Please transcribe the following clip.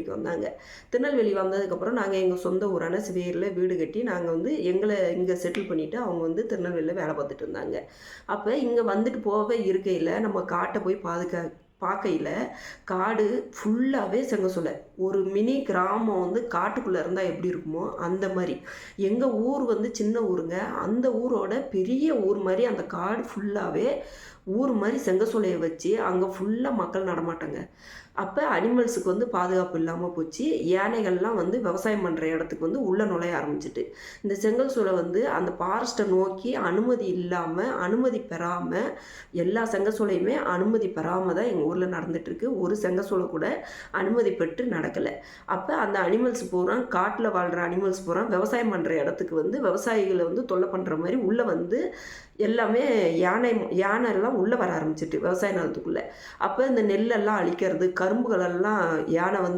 திருநெல்வேலிக்கு வந்தாங்க. திருநெல்வேலி வந்ததுக்கப்புறம் நாங்கள் எங்கள் சொந்த ஊரான சிவேரில் வீடு கட்டி நாங்கள் வந்து எங்களை இங்கே செட்டில் பண்ணிவிட்டு அவங்க வந்து திருநெல்வேலியில் வேலை பார்த்துட்டு இருந்தாங்க. அப்போ இங்கே வந்துட்டு போக இருக்கையில் நம்ம காட்டை போய் பார்க்கையில் காடு ஃபுல்லாகவே செங்கசொலை. ஒரு மினி கிராமம் வந்து காட்டுக்குள்ளே இருந்தால் எப்படி இருக்குமோ அந்த மாதிரி. எங்கள் ஊர் வந்து சின்ன ஊருங்க. அந்த ஊரோட பெரிய ஊர் மாதிரி அந்த காடு ஃபுல்லாகவே ஊர் மாதிரி செங்கசொலையை வச்சு அங்கே ஃபுல்லாக மக்கள் நடமாட்டாங்க. அப்போ அனிமல்ஸுக்கு வந்து பாதுகாப்பு இல்லாமல் போச்சு. யானைகள்லாம் வந்து விவசாயம் பண்ணுற இடத்துக்கு வந்து உள்ளே நுழைய ஆரம்பிச்சிட்டு. இந்த செங்கல் சூளை வந்து அந்த ஃபாரஸ்ட்டை நோக்கி அனுமதி இல்லாமல், அனுமதி பெறாமல், எல்லா செங்கசூளையுமே அனுமதி பெறாமல் தான் எங்கள் ஊரில் நடந்துகிட்ருக்கு. ஒரு செங்கசூளை கூட அனுமதி பெற்று நடக்கலை. அப்போ அந்த அனிமல்ஸ் பூரா, காட்டில் வாழ்கிற அனிமல்ஸ் பூரா விவசாயம் பண்ணுற இடத்துக்கு வந்து விவசாயிகளை வந்து தொல்லை பண்ணுற மாதிரி உள்ளே வந்து எல்லாமே யானைலாம் உள்ளே வர ஆரம்பிச்சிட்டு விவசாய நிலத்துக்குள்ளே. அப்போ இந்த நெல்லெல்லாம் அழிக்கிறது, கரும்புகளெல்லாம் யானை வந்து